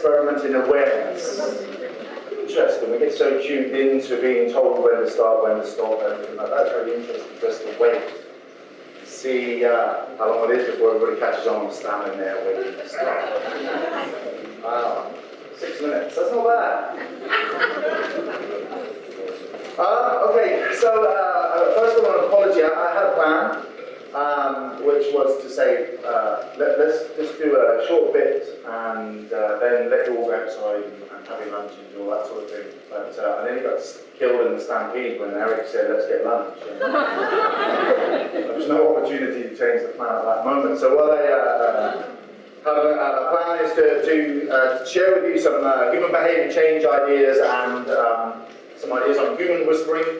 experiment in awareness. Interesting, we get so tuned into being told when to start, when to stop, everything like that. It's very interesting just to wait. See how long it is before everybody catches on standing there waiting to start. Wow, 6 minutes, that's not bad. Okay, so first of all, an apology. I had a plan, which was to say, let's just do a short bit and then let you all go outside and have your lunch and all that sort of thing. But and then he got killed in the stampede when Eric said, let's get lunch. There was no opportunity to change the plan at that moment. So what I have a plan is to share with you some human behavior change ideas and some ideas on human whispering.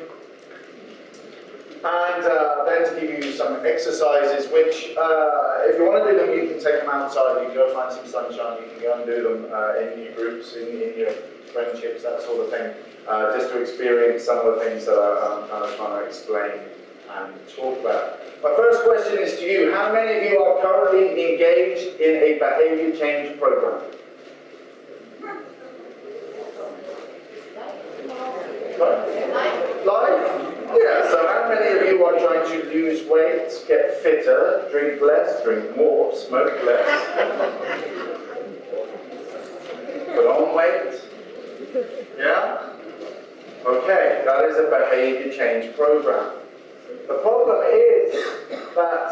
And then to give you some exercises, which, if you want to do them, you can take them outside, you can go find some sunshine, you can go and do them in your groups, in your friendships, that sort of thing, just to experience some of the things that I'm kind of trying to explain and talk about. My first question is to you: how many of you are currently engaged in a behavior change program? Live? Yeah, so how many of you are trying to lose weight, get fitter, drink less, drink more, smoke less, put on weight? Yeah? Okay, that is a behavior change program. The problem is that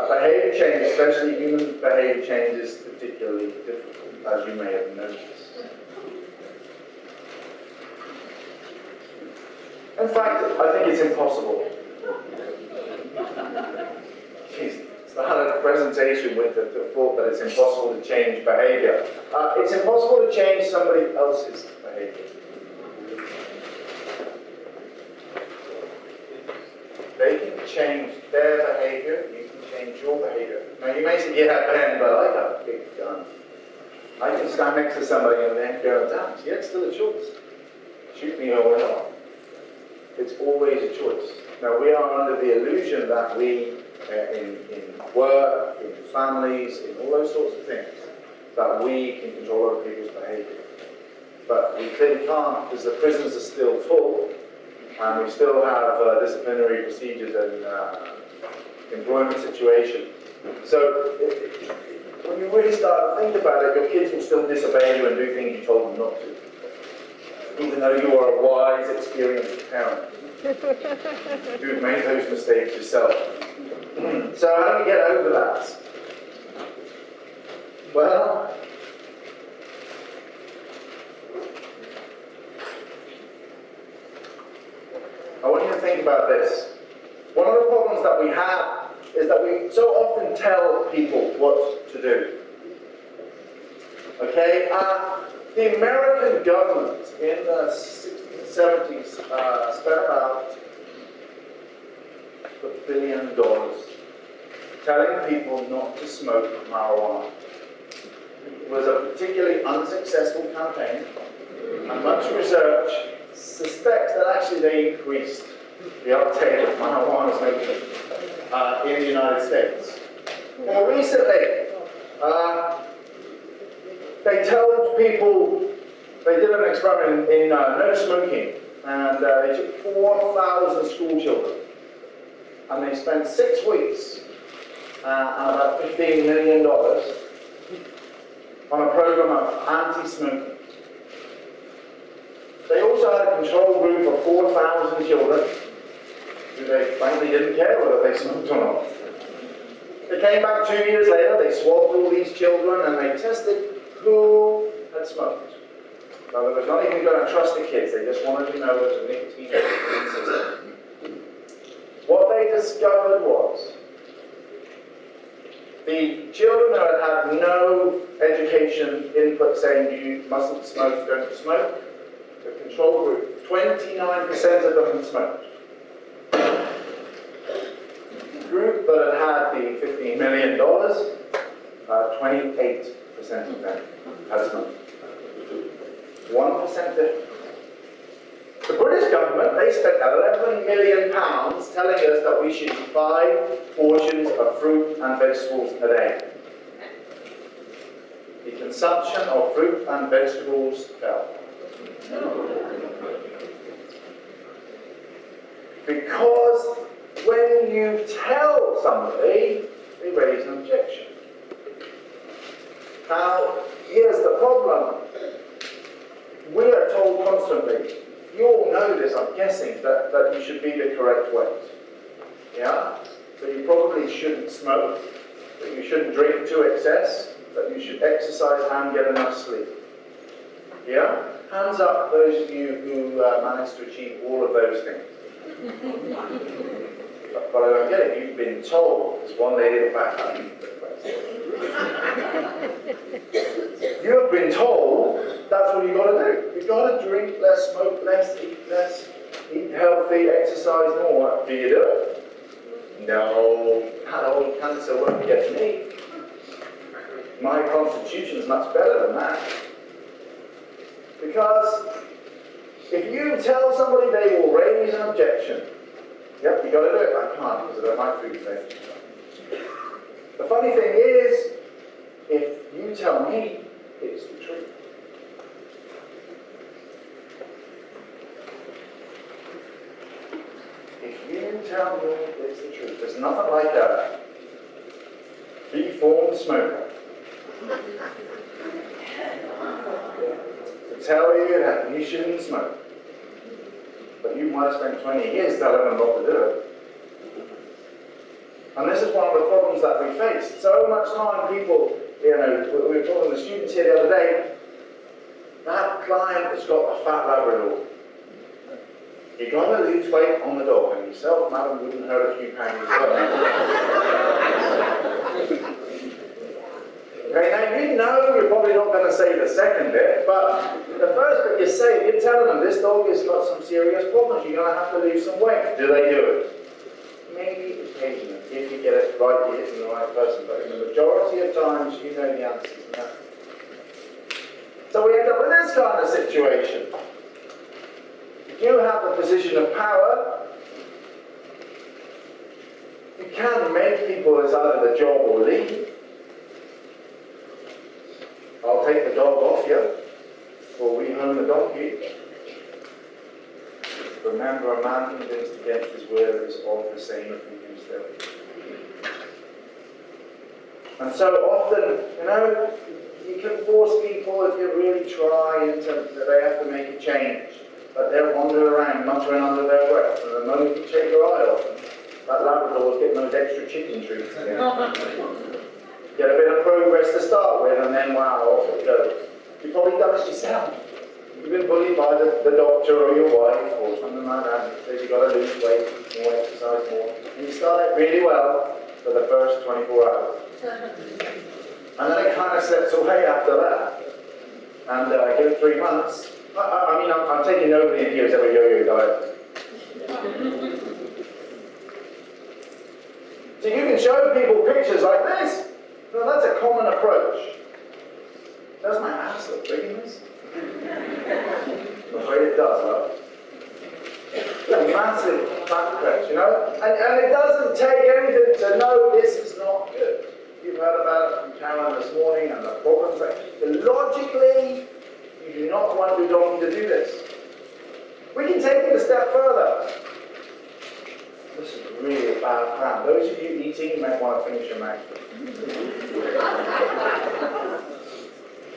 behavior change, especially human behavior change, is particularly difficult, as you may have noticed. In fact, I think it's impossible. Jeez, started a presentation with the thought that it's impossible to change behavior. It's impossible to change somebody else's behavior. They can change their behavior, you can change your behavior. Now you may say, yeah, Ben, but I got a big gun. I can stand next to somebody and then go dance. Yeah, it's still a choice. Shoot me or not. It's always a choice. Now we are under the illusion that we, in work, in families, in all those sorts of things, that we can control other people's behavior. But we clearly can't, because the prisons are still full, and we still have disciplinary procedures and employment situation. So when you really start to think about it, your kids will still disobey you and do things you told them not to, even though you are a wise, experienced parent. You've made those mistakes yourself. So how do you get over that? Well, I want you to think about this. One of the problems that we have is that we so often tell people what to do. Okay? The American government in the 60s and 70s spent about $1 billion telling people not to smoke marijuana. It was a particularly unsuccessful campaign, and much research suspects that actually they increased the uptake of marijuana smoking in the United States. More recently, they told people, they did an experiment in no smoking, and they took 4,000 school children, and they spent 6 weeks and about $15 million on a program of anti-smoking. They also had a control group of 4,000 children who they frankly didn't care whether they smoked or not. They came back 2 years later, they swabbed all these children and they tested who had smoked. Now, they were not even going to trust the kids, they just wanted to know it was a nicotine system. What they discovered was the children that had had no education input saying you mustn't smoke, don't smoke, the control group, 29% of them had smoked. The group that had the $15 million, 28% of them had smoked. 1% difference. The British government, they spent £11 million telling us that we should eat 5 portions of fruit and vegetables a day. You can consumption of fruit and vegetables fell. Because when you tell somebody, they raise an objection. Now, here's the problem. We are told constantly, you all know this, I'm guessing, that you should be the correct weight. Yeah? That you probably shouldn't smoke, that you shouldn't drink to excess, that you should exercise and get enough sleep. Yeah? Hands up those of you who managed to achieve all of those things. But I don't get it, you've been told. There's one lady at the back. You have been told that's what you've got to do. You've got to drink less, smoke less, eat healthy, exercise more. Do you do it? No. That old cancer won't get me. My constitution is much better than that. Because if you tell somebody, they will raise an objection. Yep, you got to do it. I can't because I don't like food things. The funny thing is, if you tell me, it's the truth. If you tell me it's the truth, there's nothing like a reformed smoker to tell you that you shouldn't smoke. But you might have spent 20 years telling them not to do it. And this is one of the problems that we face. So much time people, we were talking to the students here the other day, that client has got a fat Labrador. You're going to lose weight on the dog, and yourself, madam, wouldn't hurt a few pounds as well. Okay, now you know you're probably not going to say the second bit, but the first bit you say, you're telling them this dog has got some serious problems, you're going to have to lose some weight. Do they do it? Maybe occasionally, if you get it right, you're hitting the right person, but in the majority of times, you know the answers. No. So we end up with this kind of situation. If you have the position of power, you can make people as either the job or leave. I'll take the dog off you, or rehome the donkey. Remember, a man convinced against his will is of the same opinion still. And so often, you can force people, if you really try, that they have to make a change. But they'll wander around, muttering under their breath, and the moment you take your eye off them, that Labrador's getting those extra chicken treats again. Get a bit of progress to start with, and then wow, off it goes. You've probably done this yourself. You've been bullied by the doctor or your wife or something like that. Says you've got to lose weight, more exercise, more. And you start it really well for the first 24 hours. And then it kind of slips away after that. And give it 3 months. I'm taking nobody in here who's ever yo-yo diet. So you can show people pictures like this. No, that's a common approach. Does my ass look big in this? I'm afraid it does, love. A massive fat crutch, And it doesn't take anything to know this is not good. You've heard about it from Karen this morning and the problems. Logically, you do not want your donkey to do this. We can take it a step further. This is really a bad plan. Those of you eating might want to finish your mouth.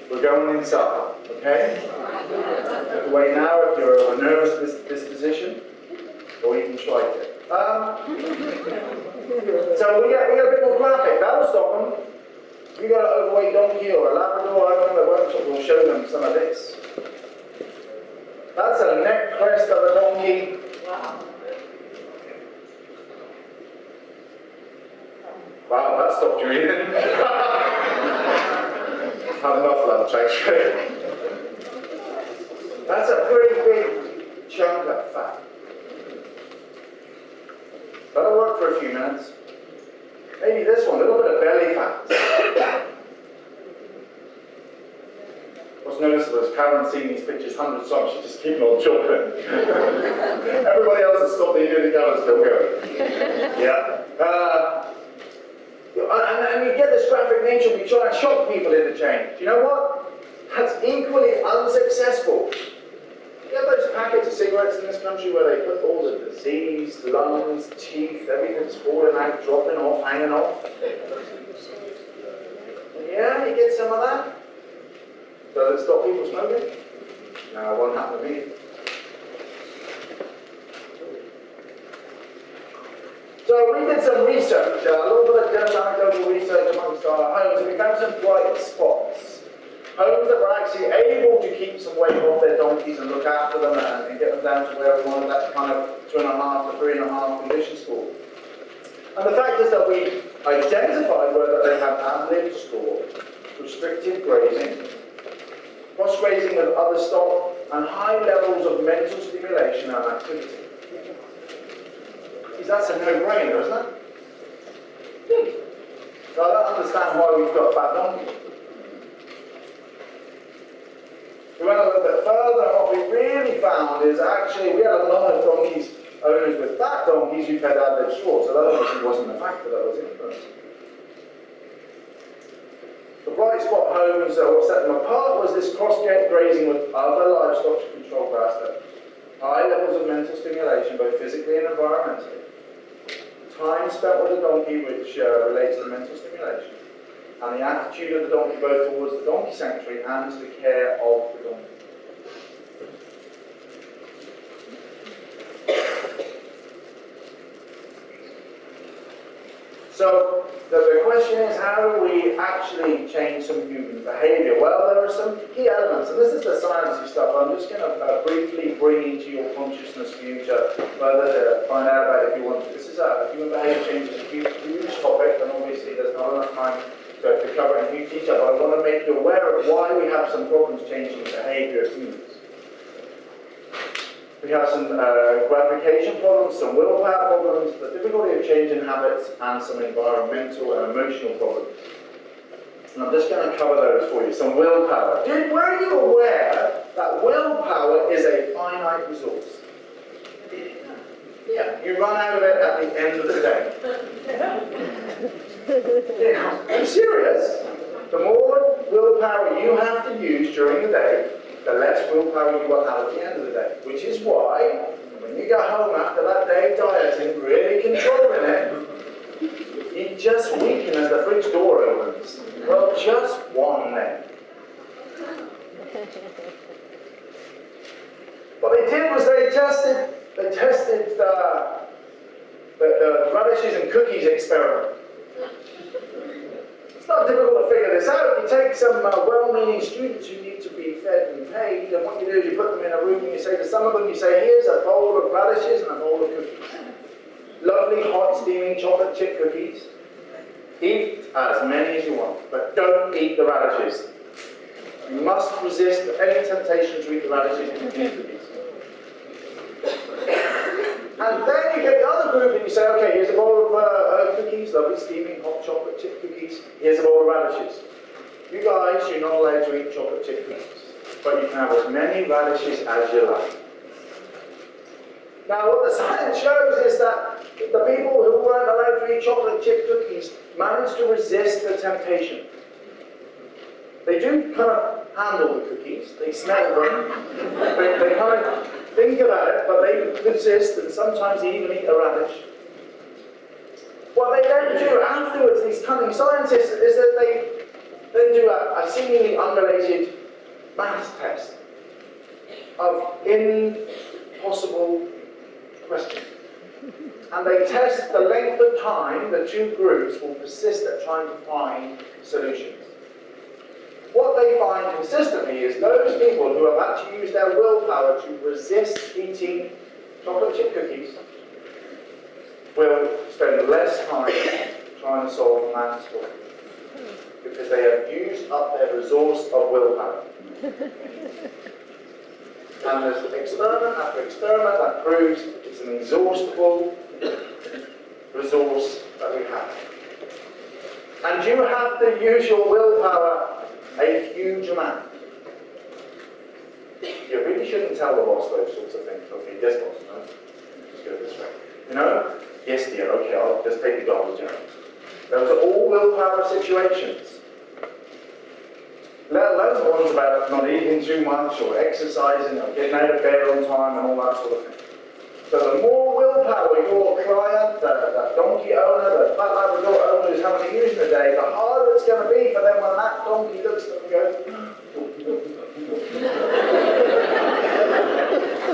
We're going inside, okay? Look away now if you're of a nervous disposition, or you can try it. So we get a bit more graphic. That'll stop them. You got an overweight donkey or a Labrador, I don't know, the workshop will show them some of this. That's a neck crest of a donkey. Wow, that stopped you eating. Had enough lunch, actually. That's a pretty big chunk of fat. That'll work for a few minutes. Maybe this one, a little bit of belly fat. What's noticeable is Karen's seen these pictures hundreds of times, she's just keeping on chopping. Everybody else has stopped eating, the Karen's still going. Yeah. And you get this graphic nature, we try and shock people into change. You know what? that's equally unsuccessful. You have those packets of cigarettes in this country where they put all the disease, lungs, teeth, everything's falling out, dropping off, hanging off. Yeah, you get some of that. Does it stop people smoking? No, it won't happen to me. So we did some research, a little bit of anecdotal research amongst our homes, and we found some bright spots. Homes that were actually able to keep some weight off their donkeys and look after them and get them down to where we wanted, that kind of 2.5 to 3.5 condition score. And the fact is that we identified whether they have ad-lib score, restricted grazing, cross-grazing with other stock, and high levels of mental stimulation and activity. That's a no-brainer, isn't it? So I don't understand why we've got fat donkeys. We went a little bit further, and what we really found is actually we had a lot of donkeys, owners with fat donkeys who fed ad-lib straw, so that obviously wasn't the factor that was influencing. The bright spot homes that what set them apart was this cross-grazing with other livestock to control grass fed. High levels of mental stimulation, both physically and environmentally. Time spent with the donkey, which relates to mental stimulation, and the attitude of the donkey both towards the donkey sanctuary and the care of the donkey. So the question is, how do we actually change some human behaviour? Well, there are some key elements, and this is the sciencey stuff. I'm just going to briefly bring into your consciousness view to further find out about if you want to. This is a human behaviour change is a huge topic, and obviously there's not enough time to cover it in huge detail, but I want to make you aware of why we have some problems changing the behaviour of humans. We have some gratification problems, some willpower problems, the difficulty of changing habits, and some environmental and emotional problems. And I'm just going to cover those for you. Some willpower. Were you aware that willpower is a finite resource? Yeah, you run out of it at the end of the day. Yeah, I'm serious. The more willpower you have to use during the day, the less willpower you will have at the end of the day. Which is why, when you go home after that day of dieting, really controlling it, you just weaken as the fridge door opens. Well, just one then. What they did was they tested the radishes and cookies experiment. It's not difficult to figure this out. You take some well-meaning students who need to be fed and paid, and what you do is you put them in a room and you say to some of them, you say, here's a bowl of radishes and a bowl of cookies. Lovely, hot, steaming chocolate chip cookies. Eat as many as you want, but don't eat the radishes. You must resist any temptation to eat the radishes and eat the cookies. And then you get the other group and you say, okay, here's a bowl of cookies, lovely steaming hot chocolate chip cookies. Here's a bowl of radishes. You guys, you're not allowed to eat chocolate chip cookies, but you can have as many radishes as you like. Now, what the science shows is that the people who weren't allowed to eat chocolate chip cookies managed to resist the temptation. They do kind of handle the cookies, they smell them, they kind of think about it, but they resist and sometimes even eat a radish. What they then do afterwards, these cunning scientists, is that they then do a seemingly unrelated maths test of impossible questions. And they test the length of time the two groups will persist at trying to find solutions. What they find consistently is those people who have actually used their willpower to resist eating chocolate chip cookies will spend less time trying to solve maths for it, because they have used up their resource of willpower. And there's experiment after experiment that proves it's an inexhaustible resource that we have. And you have to use your willpower a huge amount. You really shouldn't tell the boss those sorts of things. Okay, yes boss, no, just go this way. You know? Yes dear, okay, I'll just take the garbage out. Those are all willpower situations. let alone the ones about not eating too much or exercising or getting out of bed on time and all that sort of thing. So the more willpower your client, the donkey owner, the fat Labrador owner is having to use in a day, the harder it's going to be for them when that donkey looks at them and goes,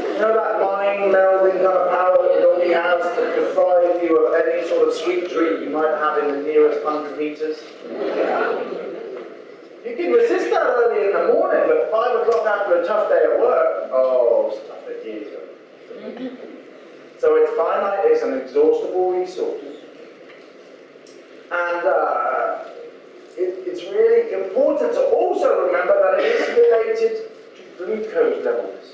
you know that mind-melding kind of power that the donkey has to deprive you of any sort of sweet treat you might have in the nearest 100 meters? You can resist that early in the morning, but 5 o'clock after a tough day at work, oh, stuff it is. So it's finite, it's an exhaustible resource. And it's really important to also remember that it is related to glucose levels.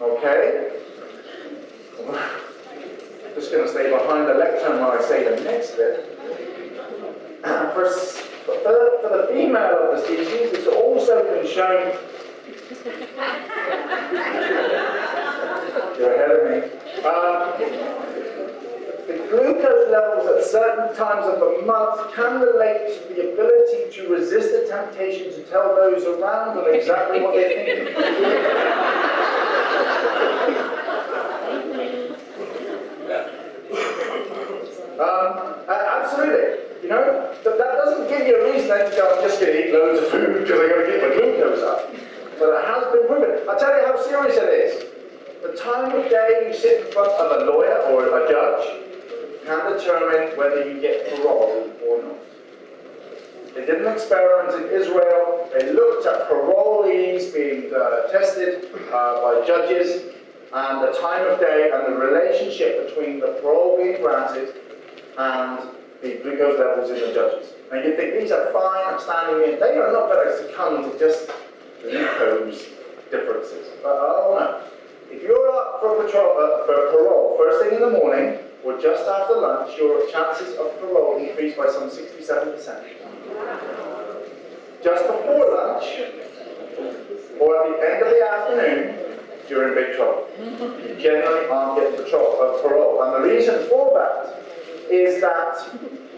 Okay? I'm just going to stay behind the lectern when I say the next bit. For the female of the species, it's also been shown. You're ahead of me. The glucose levels at certain times of the month can relate to the ability to resist the temptation to tell those around them exactly what they're thinking. Absolutely. You know, but that doesn't give you a reason then to go, I'm just going to eat loads of food because I'm going to get my glucose up. But it has been proven. I'll tell you how serious it is. The time of day you sit in front of a lawyer or a judge can determine whether you get parole or not. They did an experiment in Israel. They looked at parolees being tested by judges and the time of day and the relationship between the parole being granted and the glucose levels in the judges. And you think these are fine, upstanding men. They are not going to succumb to just glucose differences. But oh no. If you're up for parole first thing in the morning or just after lunch, your chances of parole increase by some 67%. Just before lunch or at the end of the afternoon, you're in big trouble. You generally aren't getting parole. And the reason for that is that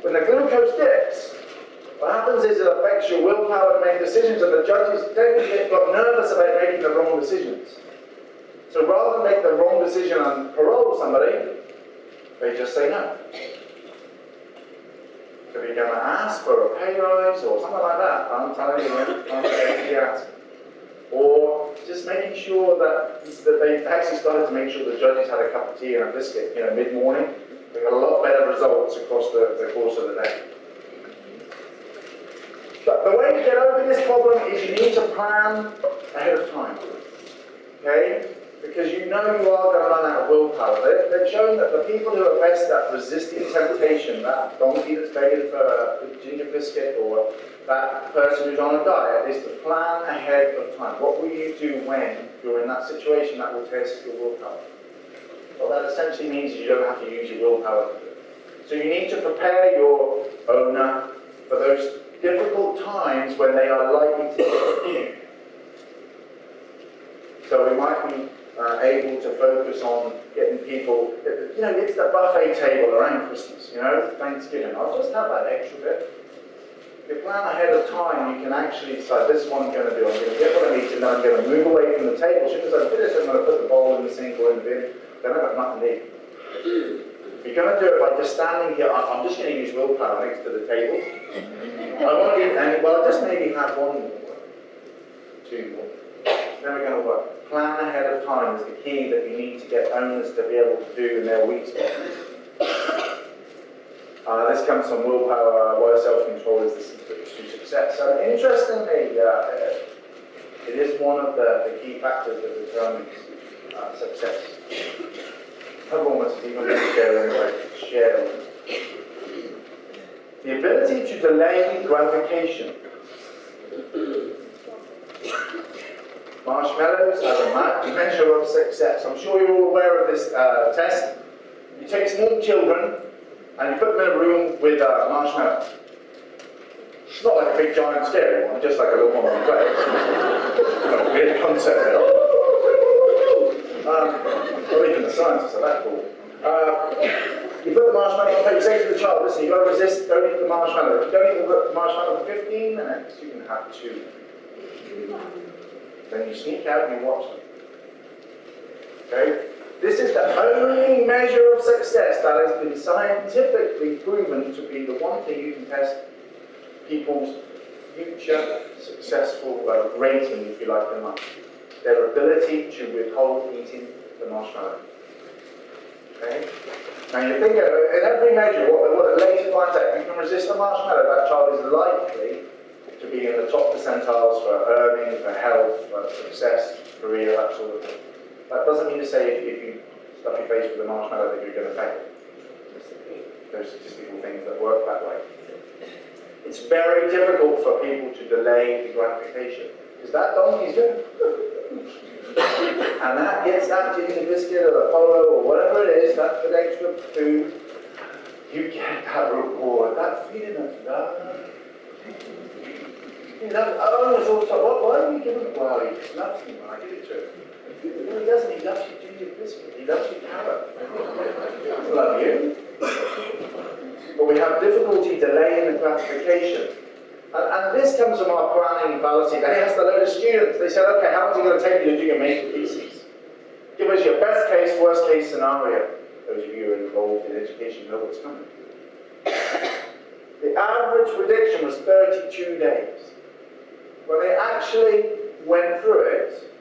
when the glucose dips, what happens is it affects your willpower to make decisions, and the judges tend to get nervous about making the wrong decisions. So rather than make the wrong decision and parole somebody, they just say no. If you're going to ask for a pay rise or something like that, I'm telling you, I'm going to ask. Or just making sure that they actually started to make sure the judges had a cup of tea and a biscuit, mid-morning. They got a lot better results across the course of the day. But the way to get over this problem is you need to plan ahead of time. Okay? Because you know you are going to run out of willpower. They've shown that the people who are best at resisting temptation, that donkey that's begging for a ginger biscuit or that person who's on a diet, is to plan ahead of time. What will you do when you're in that situation that will test your willpower? What that essentially means is you don't have to use your willpower to do it. So you need to prepare your owner for those difficult times when they are likely to get. So we might be able to focus on getting people, it's the buffet table around Christmas, Thanksgiving. I'll just have that extra bit. If you plan ahead of time, you can actually decide, this is what I'm going to do. I'm going to get what I need to, and then I'm going to move away from the table. As soon as I finish, I'm going to put the bowl in the sink or in the bin. Then I've got nothing to eat. If you're going to do it by just standing here, I'm just going to use willpower next to the table. I won't eat any, well, I just maybe have one more, two more. Then we're going to work. Plan ahead of time is the key that you need to get owners to be able to do in their week spot. This comes from willpower, why self-control is the secret to success. So interestingly, it is one of the key factors that determines success. Everyone must even share. The ability to delay gratification. Marshmallows as a measure of success. I'm sure you're all aware of this test. You take small children and you put them in a room with marshmallows. It's not like a big giant scary one, just like a little one on play. Weird concept there. Or even the scientists are that cool. You put the marshmallows marshmallow, but you say to the child, listen, you've got to resist, don't eat the marshmallow. If you don't eat the marshmallow for 15 minutes, you can have 2. Then you sneak out and you watch them. Okay? This is the only measure of success that has been scientifically proven to be the one thing you can test people's future successful rating, if you like, in life. Their ability to withhold eating the marshmallow. Okay? Now you think in every measure, what the later finds out, if you can resist the marshmallow, that child is likely to be in the top percentiles for earning, for health, for success, career, that sort of thing. That doesn't mean to say if you stuff your face with a marshmallow that you're going to fail. There's statistical things that work that way. It's very difficult for people to delay the gratification, because that donkey's doing and that gets that ginger biscuit or the polo or whatever it is, that bit extra food, you get that reward, that feeling of love. You know, I always thought, why are you giving it? Well, he just loves me when I give it to him. No, he doesn't. He loves your ginger biscuit. He loves your carrot. He doesn't love you. But we have difficulty delaying the gratification. And this comes from our planning fallacy. They asked a load of students. They said, okay, how long is it going to take you to do your major thesis? Give us your best case, worst case scenario. Those of you who are involved in education know what's coming. The average prediction was 32 days. When they actually went through it,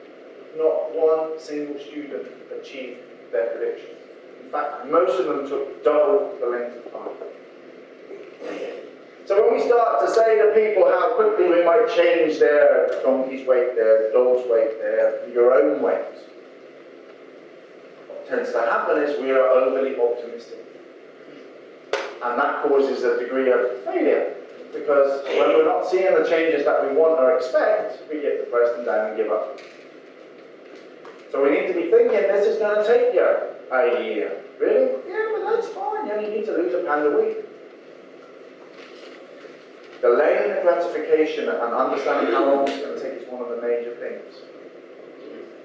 not one single student achieved their prediction. In fact, most of them took double the length of time. So when we start to say to people how quickly we might change their donkey's weight, their dog's weight, your own weight, what tends to happen is we are overly optimistic. And that causes a degree of failure. Because when we're not seeing the changes that we want or expect, we get depressed and down and give up. So we need to be thinking, this is going to take you a year. Really? Yeah, but that's fine. You only need to lose £1 a week. Delaying the gratification and understanding how long it's going to take is one of the major things.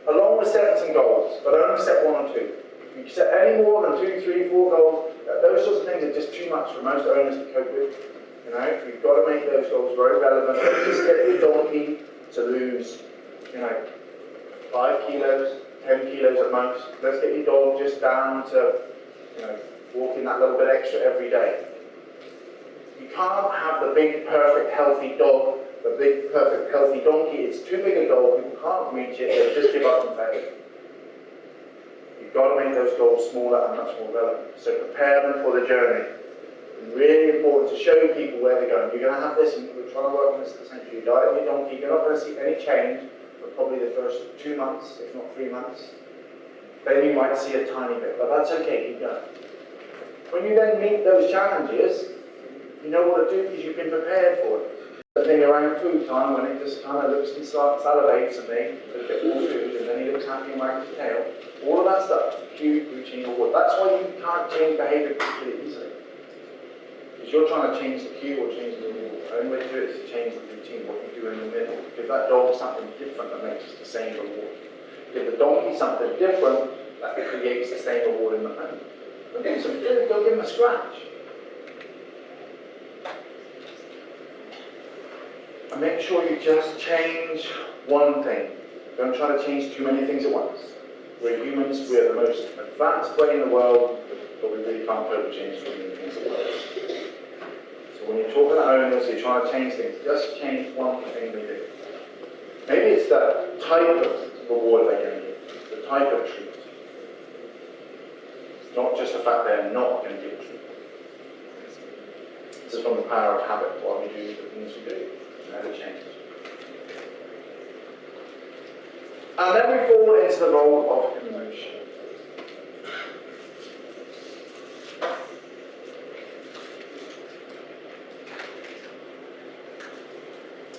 Along with setting some goals, but only set 1 or 2. If you set any more than 2, 3, 4 goals, those sorts of things are just too much for most owners to cope with. You know, you've got to make those goals very relevant. Just get your donkey to lose, 5 kilos, 10 kilos at most. Let's get your dog just down to, walking that little bit extra every day. You can't have the big, perfect, healthy dog, the big, perfect, healthy donkey. It's too big a goal. People can't reach it. They'll just give up and fail. You've got to make those goals smaller and much more relevant. So prepare them for the journey. It's really important to show people where they're going. You're going to have this, and we're trying to work on this essentially. You diet your donkey, you're not going to see any change for probably the first 2 months, if not 3 months. Then you might see a tiny bit, but that's okay, keep going. When you then meet those challenges, you know what to do because you've been prepared for it. The thing around food time, when it just kind of looks and salivates and they a bit more food, and then he looks happy and wags his tail. All of that stuff, cue, routine, reward. That's why you can't change behaviour particularly easily. Because you're trying to change the cue or change the reward. The only way to do it is to change the routine, what you do in the middle. Give that dog something different that makes the same reward. Give the donkey something different that creates the same reward in the home. Go give him some food, go give him a scratch. And make sure you just change one thing. Don't try to change too many things at once. We're humans, we're the most advanced brain in the world, but we really can't cope with changing too many things at once. So when you're talking to owners, you're trying to change things, just change one thing they do. Maybe it's the type of reward they're going to give, the type of treat. It's not just the fact they're not going to give a treat. This is from the power of habit, why we do the things we do. Never change. And then we fall into the role of emotion.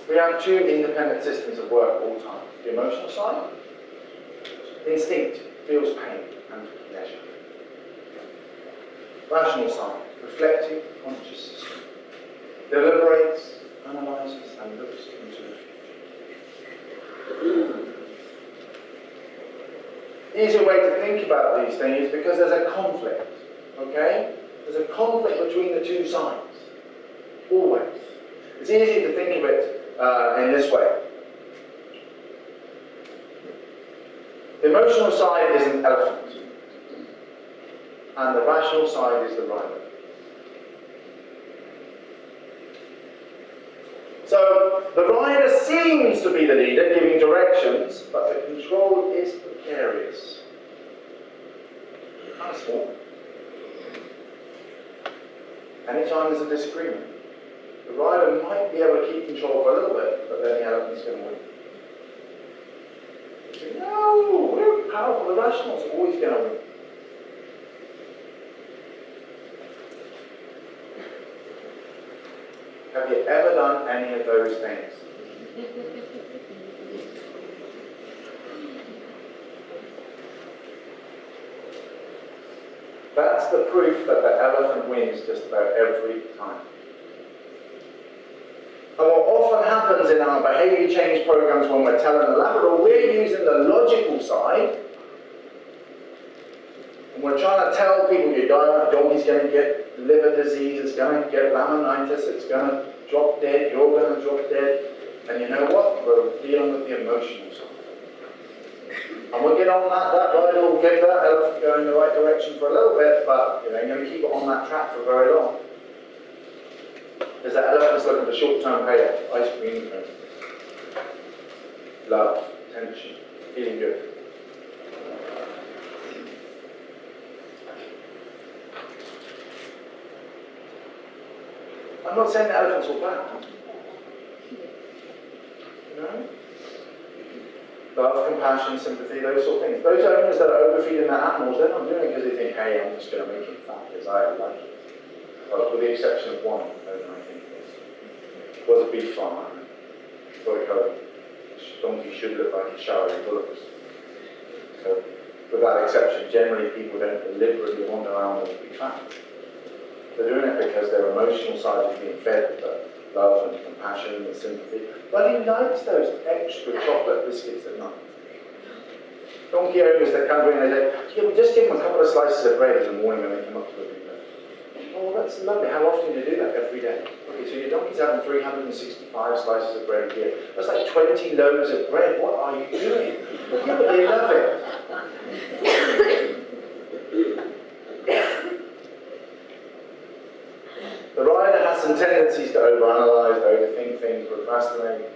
We have 2 independent systems of work all the time. The emotional side, instinct, feels pain and pleasure. Rational side, reflective, conscious system, deliberates, analyzes and looks into the future. Easier way to think about these things is because there's a conflict, okay? There's a conflict between the two sides. Always. It's easy to think of it in this way. The emotional side is an elephant, and the rational side is the rider. So the rider seems to be the leader, giving directions, but the control is precarious. Kind of small. Anytime there's a disagreement, the rider might be able to keep control for a little bit, but then the elephant's going to win. No, we're powerful. The rational's always going to win. Have you ever done any of those things? That's the proof that the elephant wins just about every time. And what often happens in our behavior change programs when we're telling the Labrador, we're using the logical side, and we're trying to tell people your donkey's going to get liver disease, it's going to get laminitis, it's going to drop dead, you're going to drop dead, and you know what? We're dealing with the emotional side. And we'll get on that rider will get that elephant going in the right direction for a little bit, but you ain't going to keep it on that track for very long. Because that elephant's looking for short-term payoff, ice cream, love, tension, feeling good. I'm not saying the elephants are bad. You know? Love, compassion, sympathy, those sort of things. Those owners that are overfeeding their animals, they're not doing it because they think, hey, I'm just going to make it fat because I like it. Well, with the exception of one owner, I think it was a beef farmer. Thought a donkey should look like a shower of bullocks. So, with that exception, generally people don't deliberately want their animals to be fat. They're doing it because their emotional side is being fed with the love and compassion and sympathy. But he likes those extra chocolate biscuits at night. Donkey owners that come in and they say, yeah, we just give them a couple of slices of bread in the morning when they come up to the big bed. Oh, that's lovely. How often do you do that? Every day. Okay, so your donkey's having 365 slices of bread a year. That's like 20 loaves of bread. What are you doing? Yeah, but they love it. The rider has some tendencies to overanalyze, to overthink things, procrastinate.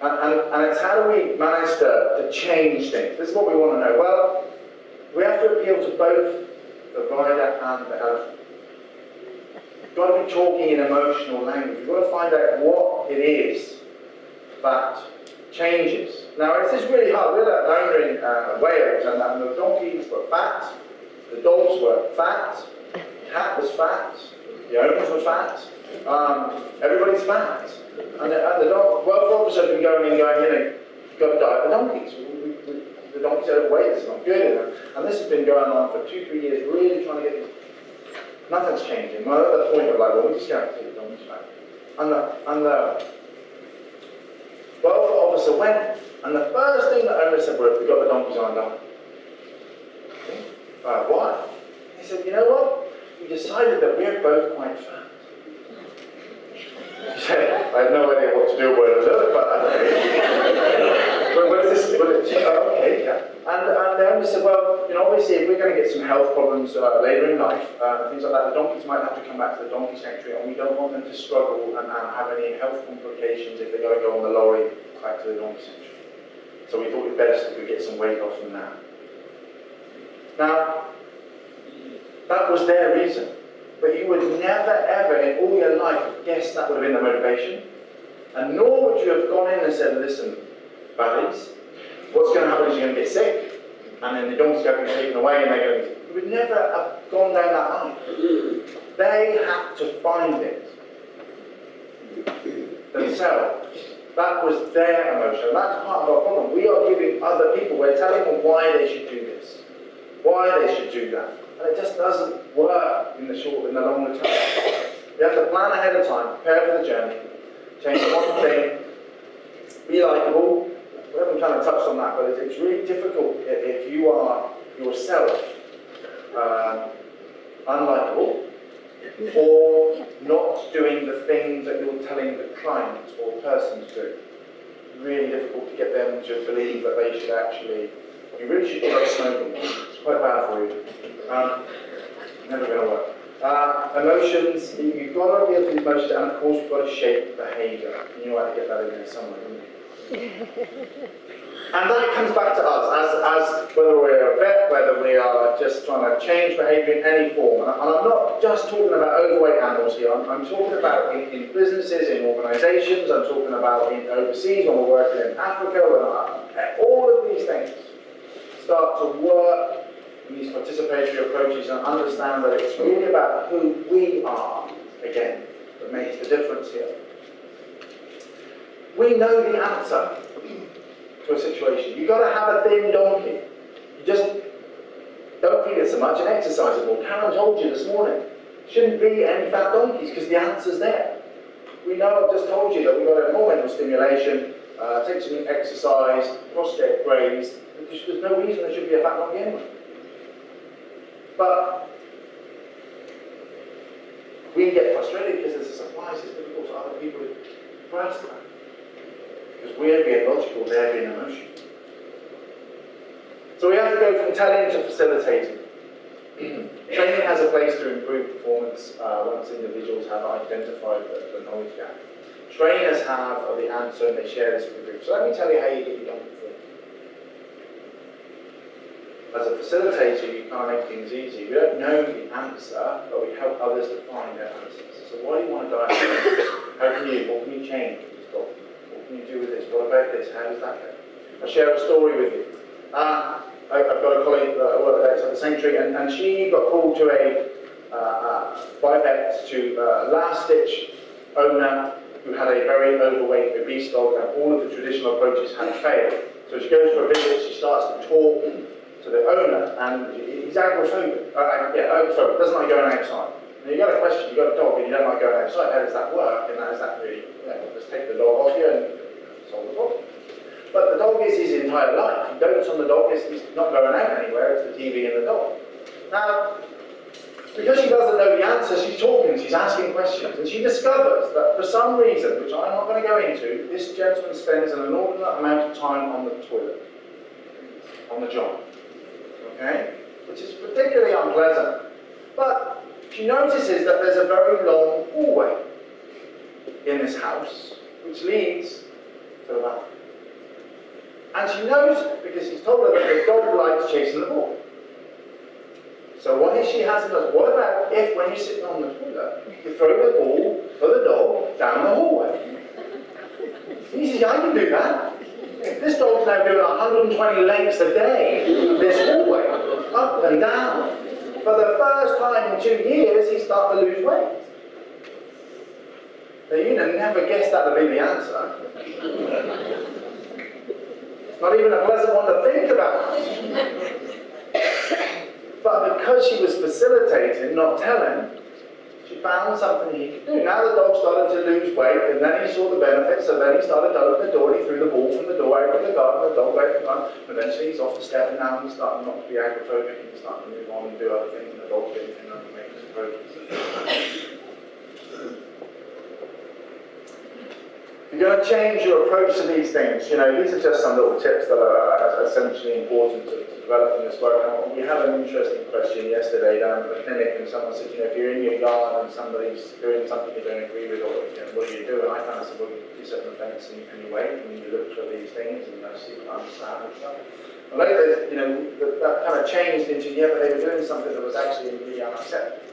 And it's how do we manage to change things? This is what we want to know. Well, we have to appeal to both the rider and the elephant. You've got to be talking in emotional language. You've got to find out what it is that changes. Now, this is really hard. We had an owner in Wales, and the donkeys were fat, the dogs were fat, the cat was fat, the owners were fat, everybody's fat. And the dog, welfare officer had been going, you know, you've got to diet the donkeys. The donkeys are overweight, it's not good. And this has been going on for 2-3 years, really trying to get these. Nothing's changing. We're at the point of like, well, we just have to take the donkeys back. And the welfare officer went, and the first thing the owner said was, we got the donkeys on a diet. Why? He said, you know what? We decided that we're both quite fat. I have no idea what to do with it, but what is this? Okay, yeah. And the owner said, well, you know, obviously, if we're going to get some health problems later in life, things like that, the donkeys might have to come back to the donkey sanctuary, and we don't want them to struggle and have any health complications if they've got to go on the lorry back to the donkey sanctuary. So we thought it best if we get some weight off them now. Now, that was their reason. But you would never, ever in all your life have guessed that would have been the motivation. And nor would you have gone in and said, listen, buddies, what's going to happen is you're going to get sick, and then the donkey's going to be taken away, and they're going to... You would never have gone down that line. They had to find it themselves. That was their emotion. That's part of our problem. We are giving other people, we're telling them why they should do this, why they should do that. And it just doesn't work in the longer term. You have to plan ahead of time, prepare for the journey, change one thing, be likable. We haven't kind of touched on that, but it's really difficult if you are yourself unlikable, or not doing the things that you're telling the client or person to do. Really difficult to get them to believe that they should actually, you really should give up smoking. It's quite bad for you. Never going to work. Emotions, you've got to be able to use emotions, and of course you've got to shape behaviour. You know how to get that in there somewhere, don't you? And that comes back to us, as whether we're a vet, whether we are just trying to change behaviour in any form. And I'm not just talking about overweight animals here, I'm talking about in businesses, in organisations, I'm talking about in overseas, when we're working in Africa, all of these things start to work in these participatory approaches and understand that it's really about who we are, again, that makes the difference here. We know the answer to a situation. You've got to have a thin donkey. You just don't feed it so much and exercise it more. Karen told you this morning, shouldn't be any fat donkeys because the answer's there. We know, I've just told you that we've got to have more mental stimulation, take some exercise, prostate graze. There's no reason there should be a fat donkey anyway. But we get frustrated because as a supplier, it's difficult for other people to grasp that. Because we're being logical, they're being emotional. So we have to go from telling to facilitating. Training has a place to improve performance once individuals have identified the knowledge gap. Trainers have the answer and they share this with the group. So let me tell you how you get your donkey through. As a facilitator, you can't make things easy. We don't know the answer, but we help others to find their answers. So why do you want to diagnose? How can you? What can you change with this dog? What can you do with this? What about this? How does that go? I'll share a story with you. I've got a colleague that works at the sanctuary, and she got called to by vets to a last-ditch owner who had a very overweight, obese dog, and all of the traditional approaches had failed. So she goes for a visit, she starts to talk to the owner, and he's agoraphobic. Agoraphobic, doesn't like going outside. Now, you've got a question, you've got a dog and you don't like going outside, how does that work? And how does that really, let's take the dog off you and solve the problem. But the dog is his entire life. He dotes on the dog, he's not going out anywhere, it's the TV and the dog. Now, because she doesn't know the answer, she's talking, she's asking questions, and she discovers that for some reason, which I'm not going to go into, this gentleman spends an inordinate amount of time on the toilet, on the job. Okay? Which is particularly unpleasant. But she notices that there's a very long hallway in this house, which leads to the bathroom. And she knows, because he's told her that the dog likes chasing the ball. So what if she hasn't done? What about if, when you're sitting on the toilet, you throw the ball for the dog down the hallway? He says, yeah, I can do that. This dog's now doing 120 lengths a day, this hallway, up and down. For the first time in 2 years, he's starting to lose weight. Now, you'd have never guessed that would be the answer. It's not even a pleasant one to think about. But because she was facilitating, not telling, she found something he could do. Now the dog started to lose weight, and then he saw the benefits, so then he started to open the door, and he threw the ball from the door out of the garden, the dog went and run. Eventually he's off the step, and now he's starting not to be agoraphobic, and he's starting to move on and do other things, and the dog's getting thinner and making his progress. You're going to change your approach to these things. You know, these are just some little tips that are essentially important to develop in this work. And we had an interesting question yesterday down at the clinic, and someone said, you know, if you're in your garden and somebody's doing something you don't agree with, or what do you do? And I kind of said, well, you sit on the fence and you wait and you look for these things and see what I understand and stuff. And later, you know, that kind of changed into, yeah, but they were doing something that was actually really unacceptable.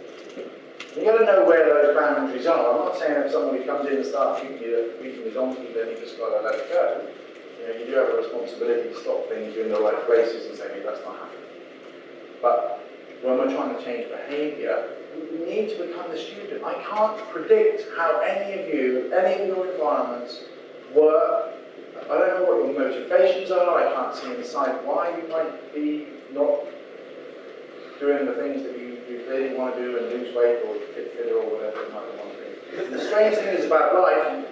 You've got to know where those boundaries are. I'm not saying if somebody comes in and starts treating the donkey, then you just got to let it go. You know, you do have a responsibility to stop things in the right places and say, hey, that's not happening. But when we're trying to change behaviour, we need to become the student. I can't predict how any of your environments work. I don't know what your motivations are. I can't see inside why you might be not doing the things that you clearly want to do and lose weight or get fitter or whatever you might want to do. The strange thing is about life,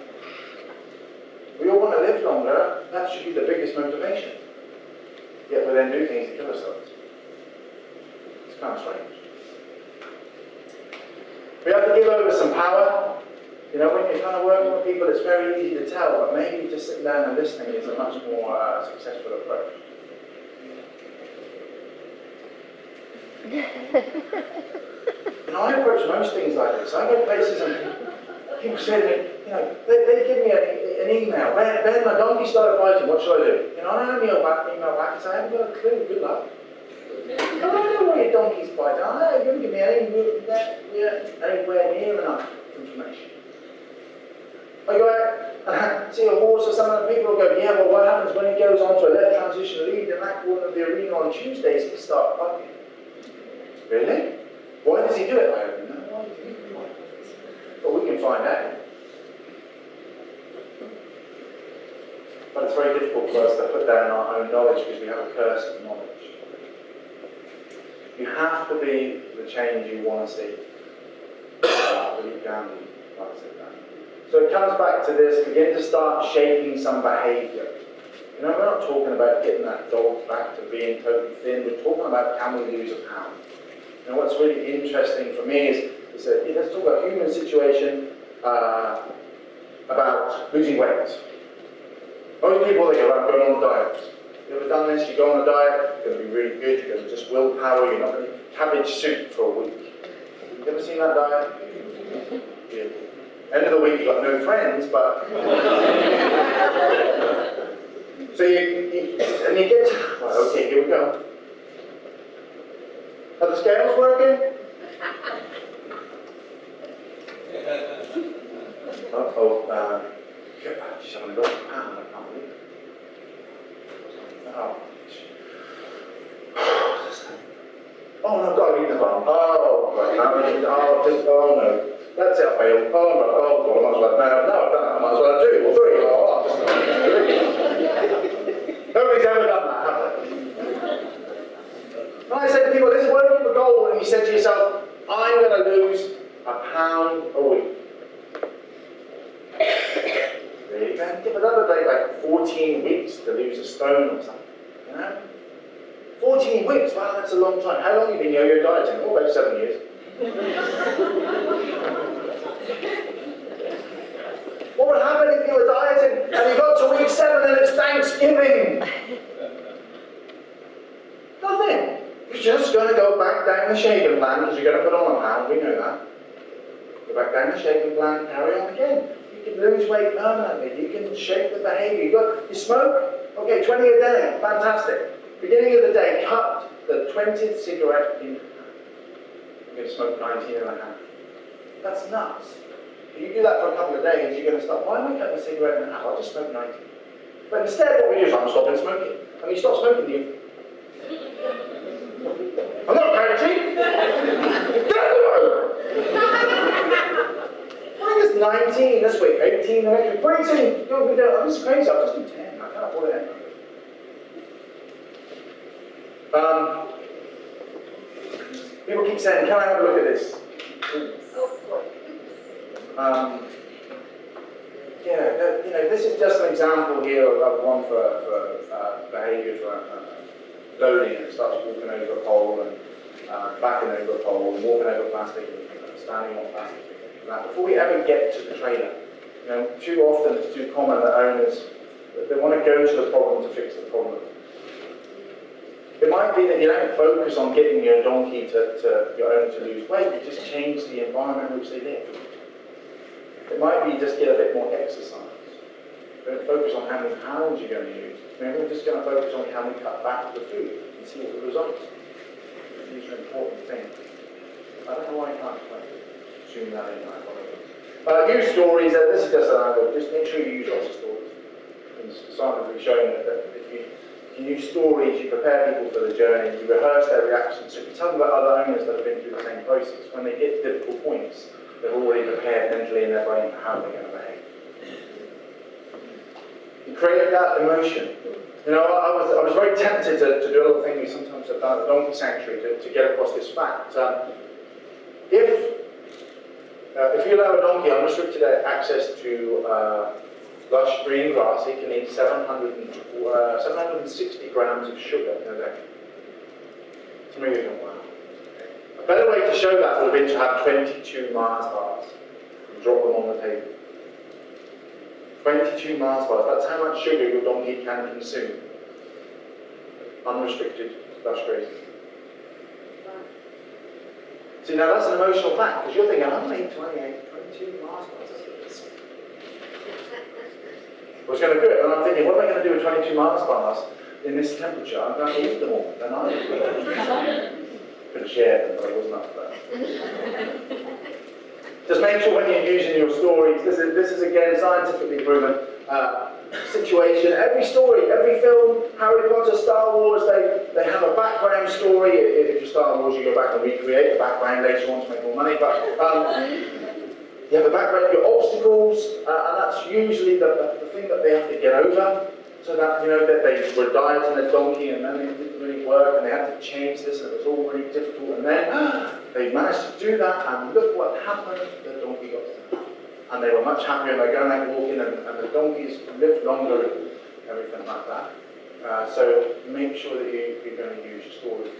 we all want to live longer. That should be the biggest motivation. Yet we then do things to kill ourselves. It's kind of strange. We have to give over some power. You know, when you're kind of working with people, it's very easy to tell, but maybe just sitting down and listening is a much more successful approach. You know, I approach most things like this. I go places and people say to me, you know, they give me an email. Ben, my donkey started biting, what should I do? You know, and I email back and say, I haven't got a clue, good luck. I don't know why your donkey's biting. I don't know, you give me anywhere near enough information. I go out and see a horse or something, and people will go, yeah, well, what happens when he goes on to a left transition lead in that corner of the arena on Tuesdays, he starts biting. Really? Why does he do it? I don't know. Why does he do it? But we can find out. But it's very difficult for us to put down our own knowledge because we have a curse of knowledge. You have to be the change you want to see. But you can be, like I said, that. So it comes back to this, begin to start shaping some behaviour. You know, we're not talking about getting that dog back to being totally thin, we're talking about can we lose a pound. You know, what's really interesting for me is that let's talk about human situation about losing weight. Most people think about going on diets. You ever done this? You go on a diet, it's going to be really good, you're going to just willpower, you're not going to eat cabbage soup for a week. You ever seen that diet? Yeah. End of the week, you've got no friends, but... So you get to... Right, okay, here we go. Are the scales working? She's having a look. I can't believe it. Oh no, I've got to eat the bun. Oh, right. Oh no. That's it, I failed. Oh, no, oh, God, I might as well. No, I've done it. I might as well do 2 or 3. Nobody's ever done that, have they? And I said to people, listen, what if you have a goal and you said to yourself, I'm going to lose a pound a week. Really? But that would take like 14 weeks to lose a stone or something. You know? 14 weeks, wow, that's a long time. How long have you been yo-yo dieting? Oh, about 7 years. What would happen if you were dieting and you got to week 7 and it's Thanksgiving? Nothing. You're just going to go back down the shaken plan because you're going to put on a pound, we know that. Go back down the shaken plan, carry on again. You can lose weight permanently, you can shape the behaviour. You smoke? Okay, 20 a day, fantastic. Beginning of the day, cut the 20th cigarette in half. You're going to smoke 19 and a half. That's nuts. If you do that for a couple of days, you're going to stop. Why am I cutting a cigarette in half? I'll just smoke 19. But instead, what we do is I'm stopping smoking. And you stop smoking, you. I'm not counting. Get out of the room! I think it's 19 this week, 18 the next week. Pretty soon, you'll be doing, oh, this is crazy, I'll just do 10. I can't afford it anyway. People keep saying, can I have a look at this? You know, this is just an example here of one for behaviour for loading, and starts walking over a pole and backing over a pole and walking over plastic and standing on plastic. That before we ever get to the trailer, you know, too often it's too common that owners they want to go to the problem to fix the problem. It might be that you don't focus on getting your donkey your owner to lose weight, you just change the environment in which they live. It might be just get a bit more exercise. Don't focus on how many pounds you're going to use. Maybe we're just going to focus on how we cut back the food and see what the results are. These are important things. I don't know why I can't zoom that in. Use stories. This is just an angle. Just make sure you use lots of stories. And scientifically shown that if you use stories, you prepare people for the journey, you rehearse their reactions. So if you tell them about other owners that have been through the same process, when they get to difficult points, they've already prepared mentally in their brain for how they're going to behave. You create that emotion. You know, I was very tempted to do a little thing we sometimes have done at the Donkey Sanctuary to get across this fact. If you allow a donkey unrestricted access to lush green grass, it can eat 760 grams of sugar in a day. Some of you think, wow. better way to show that would have been to have 22 Mars bars and drop them on the table. 22 Mars bars, that's how much sugar your donkey can consume. Unrestricted, that's crazy. See, now that's an emotional fact, because you're thinking, I'm going to eat 22 Mars bars. I was going to do it, and I'm thinking, what am I going to do with 22 Mars bars in this temperature? I'm going to eat them all, and I could have shared them, but I wasn't up for that. Just make sure when you're using your stories, this is again scientifically proven situation. Every story, every film, Harry Potter, Star Wars, they have a background story. If you're Star Wars, you go back and recreate the background later on to make more money. But you have a background, your obstacles, and that's usually the thing that they have to get over. So that, you know, that they were dieting a donkey and then it didn't really work and they had to change this and it was all really difficult. And then they managed to do that and look what happened, the donkey got to. And they were much happier and they're going out walking and the donkeys lived longer and everything like that. So make sure that you're going to use your stories.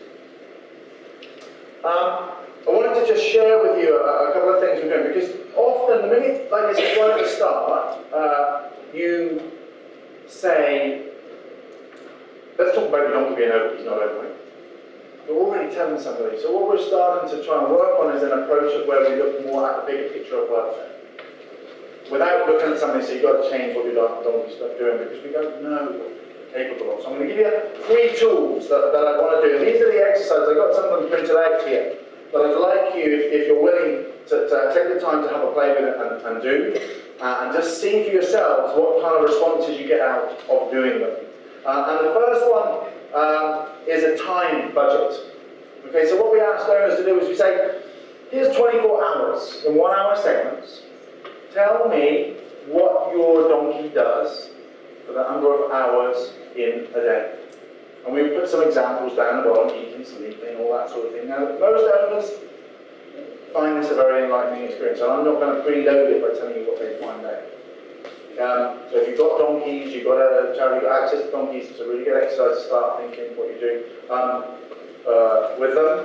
I wanted to just share with you a couple of things we're doing, because often, the minute, like I said right at the start, you say, let's talk about the donkey being overweight, he's not overweight. You're already telling somebody. So what we're starting to try and work on is an approach of where we look more at the bigger picture of welfare. Without looking at something, so you've got to change what your donkey stuff doing, because we don't know what you're capable of. So I'm going to give you 3 tools that I want to do. And these are the exercises. I've got some of them printed out here. But I'd like you, if you're willing, to take the time to have a play with it and do. And just see for yourselves what kind of responses you get out of doing them. And the first one is a time budget. Okay, so what we ask learners to do is we say, here's 24 hours in 1-hour segments. Tell me what your donkey does for the number of hours in a day. And we put some examples down the bottom, eating, sleeping, all that sort of thing. Now, most owners find this a very enlightening experience, and I'm not going to preload it by telling you what they find out. So if you've got donkeys, you've got access to donkeys, it's a really good exercise to start thinking what you do with them.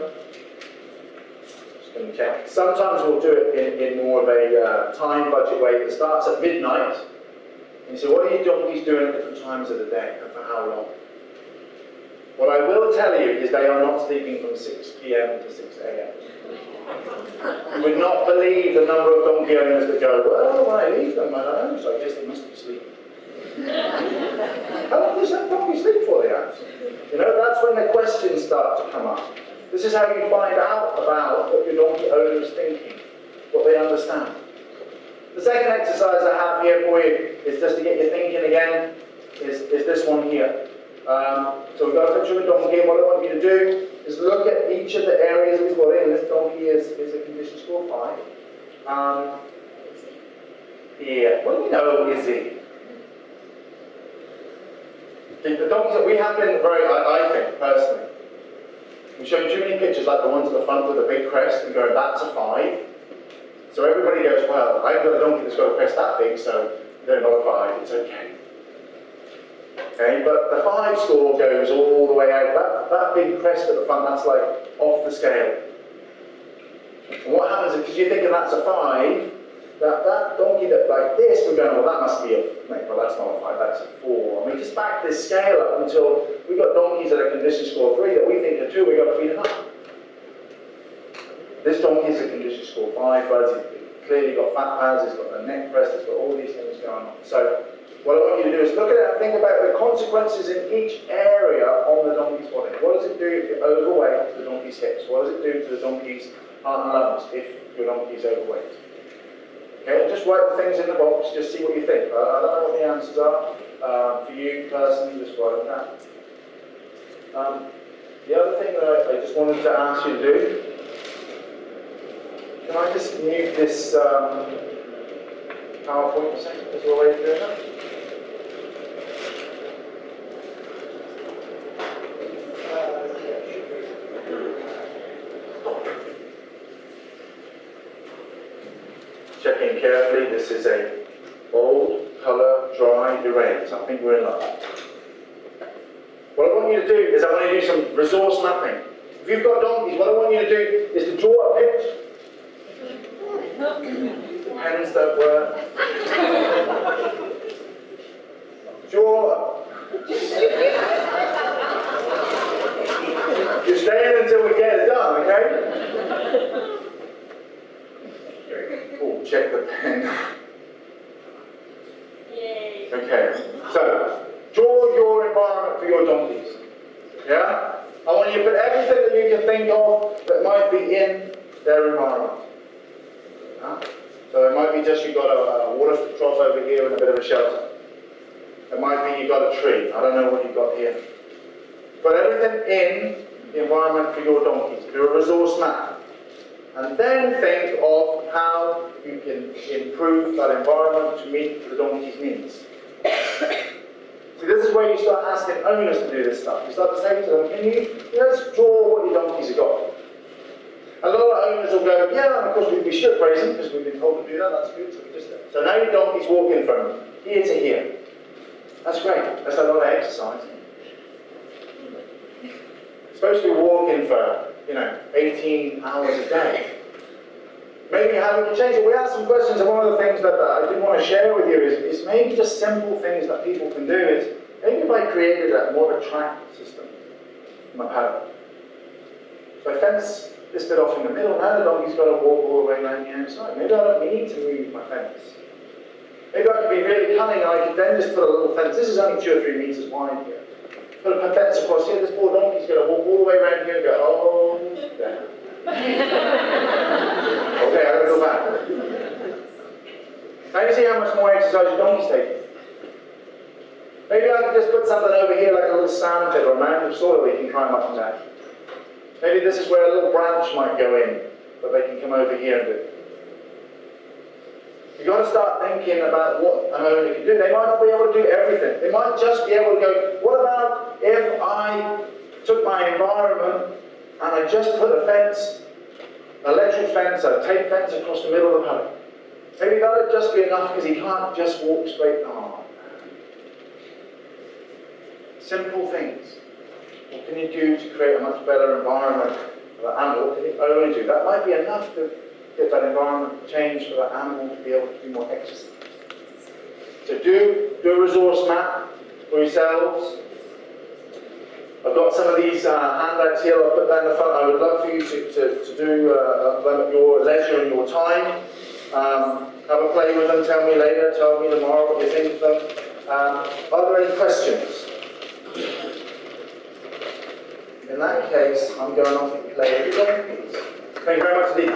Just going to check. Sometimes we'll do it in more of a time budget way that starts at midnight. And you say, what are your donkeys doing at different times of the day and for how long? What I will tell you is they are not sleeping from 6 p.m. to 6 a.m. You would not believe the number of donkey owners that go, well, when I leave them, I don't know, so I guess they must be sleeping. How long does that donkey sleep for, they ask? You know, that's when the questions start to come up. This is how you find out about what your donkey owner is thinking, what they understand. The second exercise I have here for you is just to get you thinking again, is this one here. So we've got a picture of a donkey, and what I want you to do is look at each of the areas of his body, and this donkey is a condition score 5. Yeah, what do we know is he? The donkeys that we have been very, I think, personally, we've shown too many pictures like the ones at the front with a big crest and going, that's a 5. So everybody goes, well, I've got a donkey that's got a crest that big, so they're not a 5, it's okay. Okay, but the 5 score goes all the way out. That big crest at the front, that's like off the scale. And what happens is, because you're thinking that's a 5, that donkey that like this, we're going, well, that must be a, well, that's not a 5, that's a 4. And we just back this scale up until we've got donkeys that are condition score 3 that we think are 2, we've got to feed them up. This donkey is a condition score 5, but he's clearly got fat pads, he's got the neck crest, he's got all these things going on. So what I want you to do is look at it and think about the consequences in each area on the donkey's body. What does it do if you're overweight to the donkey's hips? What does it do to the donkey's heart and lungs if your donkey's overweight? Okay, just write the things in the box, just see what you think. I don't know what the answers are. For you personally, just write them down. The other thing that I just wanted to ask you to do, can I just mute this PowerPoint a second? Is there a way to do that? Checking carefully, this is a bold, colour, dry, erase. I think we're in luck. What I want you to do is I want you to do some resource mapping. If you've got donkeys, what I want you to do is to draw a picture. Pens don't work. Draw. You're staying until we get it done, okay? Oh, check the pen. Yay. Okay, so draw your environment for your donkeys. Yeah? I want you to put everything that you can think of that might be in their environment. Yeah? So it might be just you've got a water trough over here and a bit of a shelter. It might be you've got a tree. I don't know what you've got here. Put everything in the environment for your donkeys. Do a resource map. And then think of how you can improve that environment to meet the donkey's needs. See, this is where you start asking owners to do this stuff. You start to say to them, let's draw what your donkeys have got. A lot of owners will go, yeah, and of course we should praise them because we've been told to do that, that's good, so we just do it. So now your donkey's walking from here to here. That's great, that's a lot of exercise. It's supposed to be walking for, 18 hours a day. Maybe how we can change it. We asked some questions, and one of the things that I did want to share with you is maybe just simple things that people can do is, maybe if I created a more of a track system in my paddock. So I fence this bit off in the middle, now the donkey's got to walk all the way around the outside. Maybe I don't need to move my fence. Maybe I could be really cunning and I could then just put a little fence. This is only 2 or 3 meters wide here. Put a fence across here, this poor donkey's going to walk all the way around here and go, oh, there. Okay, I'm going to go back. Now you see how much more exercise your donkey's taking. Maybe I could just put something over here like a little sand pit or a mound of soil we can climb up and down. Maybe this is where a little branch might go in, but they can come over here and do it. You've got to start thinking about what an owner can do. They might not be able to do everything. They might just be able to go, what about if I took my environment and I just put a fence, an electric fence, a tape fence across the middle of the paddock? Maybe that would just be enough because he can't just walk straight. Oh, simple things. What can you do to create a much better environment for that animal? What can the owner do? That might be enough to get that environment changed for that animal to be able to do more exercise. So do a resource map for yourselves. I've got some of these handouts here I'll put down the front. I would love for you to do them at your leisure and your time. Have a play with them, tell me later, tell me tomorrow what you think of them. Are there any questions? In that case, I'm going off and play with the donkeys. Thank you very much indeed.